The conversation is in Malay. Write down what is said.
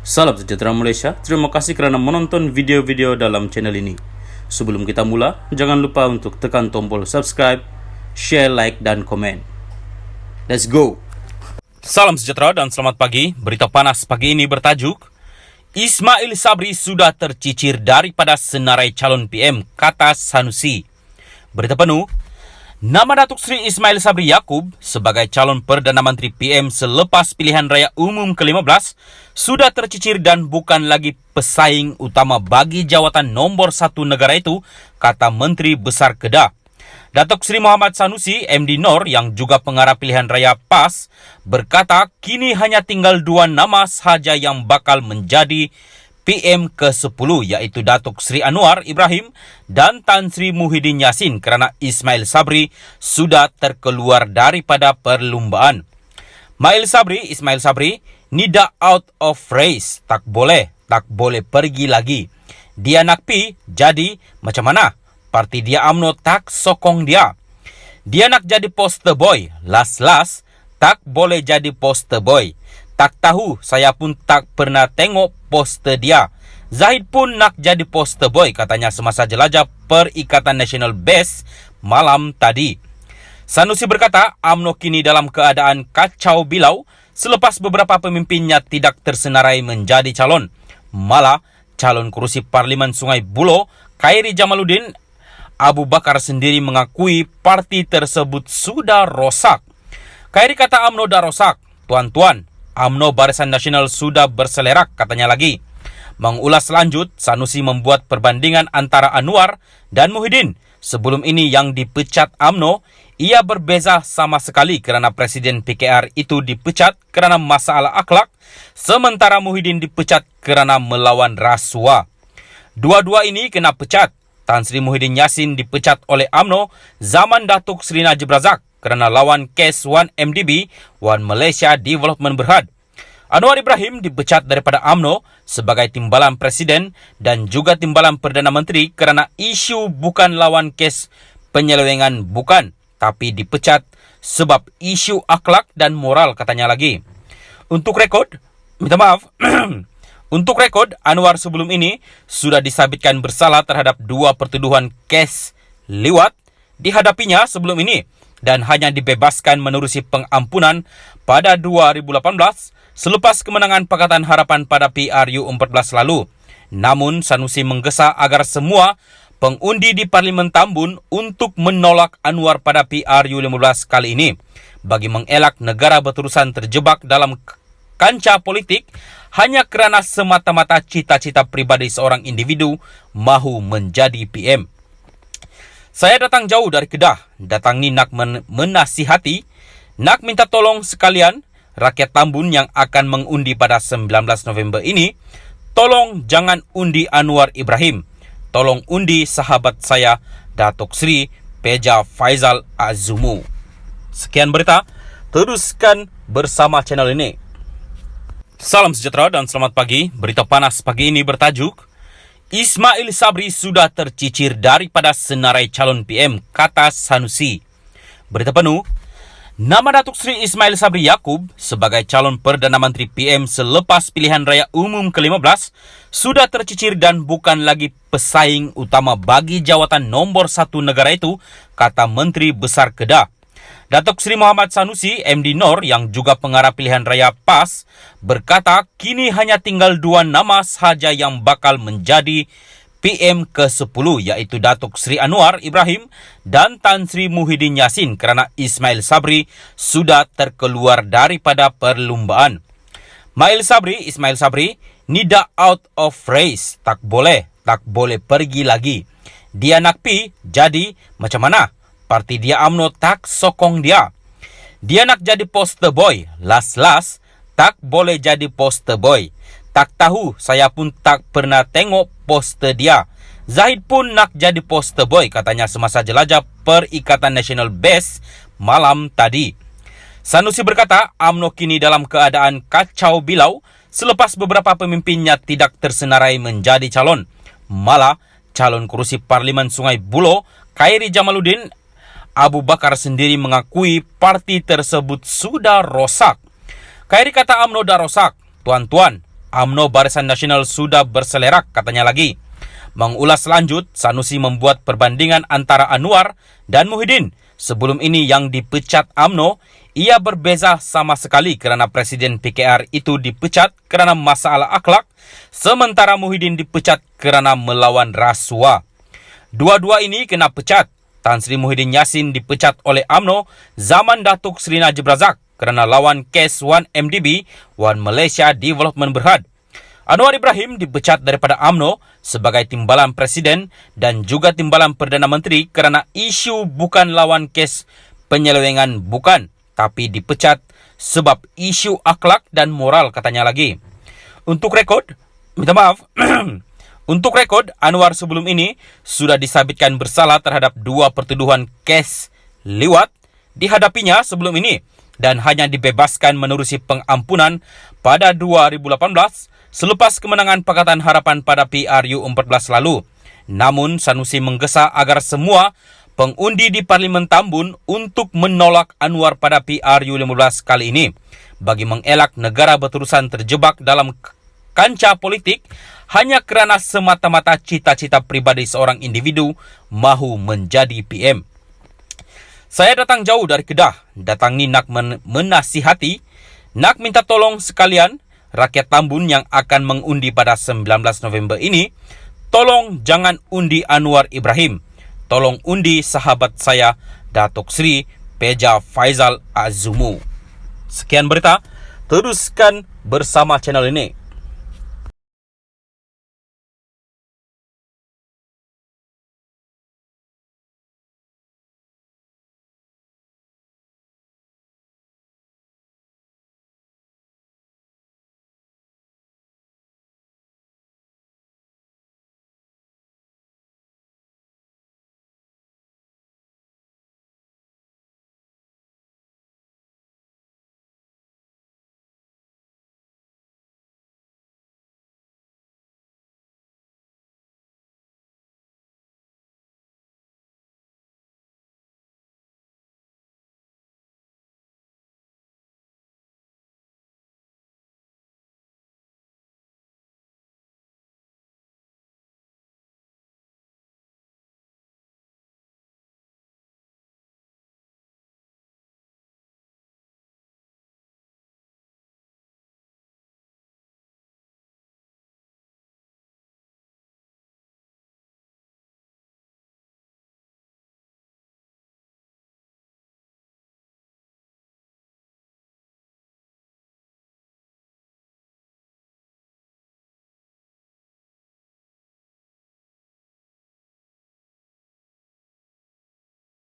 Salam sejahtera Malaysia, terima kasih kerana menonton video-video dalam channel ini. Sebelum kita mula, jangan lupa untuk tekan tombol subscribe, share, like, dan komen. Let's go! Salam sejahtera dan selamat pagi. Berita panas pagi ini bertajuk Ismail Sabri sudah tercicir daripada senarai calon PM, kata Sanusi. Berita penuh, nama Datuk Seri Ismail Sabri Yaakob sebagai calon Perdana Menteri PM selepas pilihan raya umum ke-15 sudah tercicir dan bukan lagi pesaing utama bagi jawatan nombor 1 negara itu, kata Menteri Besar Kedah. Datuk Seri Muhammad Sanusi, MD Nor yang juga pengarah pilihan raya PAS, berkata kini hanya tinggal 2 nama sahaja yang bakal menjadi PM ke-10 iaitu Datuk Seri Anwar Ibrahim dan Tan Sri Muhyiddin Yassin kerana Ismail Sabri sudah terkeluar daripada perlumbaan. Ismail Sabri ni dah out of race, tak boleh pergi lagi. Dia nak pi, jadi macam mana? Parti dia UMNO tak sokong dia. Dia nak jadi poster boy, las tak boleh jadi poster boy. Tak tahu, saya pun tak pernah tengok poster dia. Zahid pun nak jadi poster boy, katanya semasa jelajah Perikatan Nasional BES malam tadi. Sanusi berkata, UMNO kini dalam keadaan kacau bilau selepas beberapa pemimpinnya tidak tersenarai menjadi calon. Malah, calon kerusi Parlimen Sungai Buloh, Khairi Jamaluddin Abu Bakar sendiri mengakui parti tersebut sudah rosak. Khairi kata UMNO dah rosak. Tuan-tuan, UMNO Barisan Nasional sudah berselerak, katanya lagi. Mengulas lanjut, Sanusi membuat perbandingan antara Anwar dan Muhyiddin. Sebelum ini yang dipecat UMNO, ia berbeza sama sekali kerana Presiden PKR itu dipecat kerana masalah akhlak, sementara Muhyiddin dipecat kerana melawan rasuah. Dua-dua ini kena pecat. Tan Sri Muhyiddin Yassin dipecat oleh UMNO zaman Datuk Seri Najib Razak kerana lawan kes 1MDB, One Malaysia Development Berhad. Anwar Ibrahim dipecat daripada UMNO sebagai timbalan Presiden dan juga timbalan Perdana Menteri kerana isu bukan lawan kes penyelewengan bukan, tapi dipecat sebab isu akhlak dan moral, katanya lagi. Untuk rekod, Anwar sebelum ini sudah disabitkan bersalah terhadap 2 pertuduhan kes liwat dihadapinya sebelum ini dan hanya dibebaskan menerusi pengampunan pada 2018 selepas kemenangan Pakatan Harapan pada PRU 14 lalu. Namun, Sanusi menggesa agar semua pengundi di Parlimen Tambun untuk menolak Anwar pada PRU 15 kali ini bagi mengelak negara berterusan terjebak dalam kancah politik hanya kerana semata-mata cita-cita pribadi seorang individu mahu menjadi PM. Saya datang jauh dari Kedah, datang ni nak menasihati, nak minta tolong sekalian rakyat Tambun yang akan mengundi pada 19 November ini, tolong jangan undi Anwar Ibrahim. Tolong undi sahabat saya, Datuk Seri Peja Faizal Azumu. Sekian berita, teruskan bersama channel ini. Salam sejahtera dan selamat pagi. Berita panas pagi ini bertajuk Ismail Sabri sudah tercicir daripada senarai calon PM, kata Sanusi. Berita penuh, nama Datuk Seri Ismail Sabri Yaakob sebagai calon Perdana Menteri PM selepas pilihan raya umum ke-15 sudah tercicir dan bukan lagi pesaing utama bagi jawatan nombor 1 negara itu, kata Menteri Besar Kedah. Datuk Seri Muhammad Sanusi, MD Nor yang juga pengarah pilihan raya PAS, berkata kini hanya tinggal 2 nama sahaja yang bakal menjadi PM ke-10 iaitu Datuk Seri Anwar Ibrahim dan Tan Sri Muhyiddin Yassin kerana Ismail Sabri sudah terkeluar daripada perlumbaan. Ismail Sabri ni dah out of race, tak boleh pergi lagi. Dia nak pi, jadi macam mana? Parti dia UMNO tak sokong dia. Dia nak jadi poster boy, las tak boleh jadi poster boy. Tak tahu, saya pun tak pernah tengok poster dia. Zahid pun nak jadi poster boy, katanya semasa jelajah Perikatan Nasional BES malam tadi. Sanusi berkata, UMNO kini dalam keadaan kacau bilau selepas beberapa pemimpinnya tidak tersenarai menjadi calon. Malah, calon kerusi Parlimen Sungai Buloh, Khairi Jamaluddin Abu Bakar sendiri mengakui parti tersebut sudah rosak. Khairi kata UMNO dah rosak. Tuan-tuan, UMNO Barisan Nasional sudah berselerak, katanya lagi. Mengulas lanjut, Sanusi membuat perbandingan antara Anwar dan Muhyiddin. Sebelum ini yang dipecat UMNO, ia berbeza sama sekali kerana Presiden PKR itu dipecat kerana masalah akhlak, sementara Muhyiddin dipecat kerana melawan rasuah. Dua-dua ini kena pecat. Tan Sri Muhyiddin Yassin dipecat oleh UMNO zaman Datuk Seri Najib Razak kerana lawan kes One MDB, One Malaysia Development Berhad. Anwar Ibrahim dipecat daripada UMNO sebagai timbalan Presiden dan juga timbalan Perdana Menteri kerana isu bukan lawan kes penyelewengan bukan, tapi dipecat sebab isu akhlak dan moral, katanya lagi. Untuk rekod, Untuk rekod, Anwar sebelum ini sudah disabitkan bersalah terhadap 2 pertuduhan kes liwat dihadapinya sebelum ini dan hanya dibebaskan menerusi pengampunan pada 2018 selepas kemenangan Pakatan Harapan pada PRU 14 lalu. Namun, Sanusi menggesa agar semua pengundi di Parlimen Tambun untuk menolak Anwar pada PRU 15 kali ini bagi mengelak negara berterusan terjebak dalam kancah politik hanya kerana semata-mata cita-cita pribadi seorang individu mahu menjadi PM. Saya datang jauh dari Kedah, datang ni nak menasihati, nak minta tolong sekalian rakyat Tambun yang akan mengundi pada 19 November ini, tolong jangan undi Anwar Ibrahim. Tolong undi sahabat saya, Datuk Seri Peja Faizal Azumu. Sekian berita, teruskan bersama channel ini.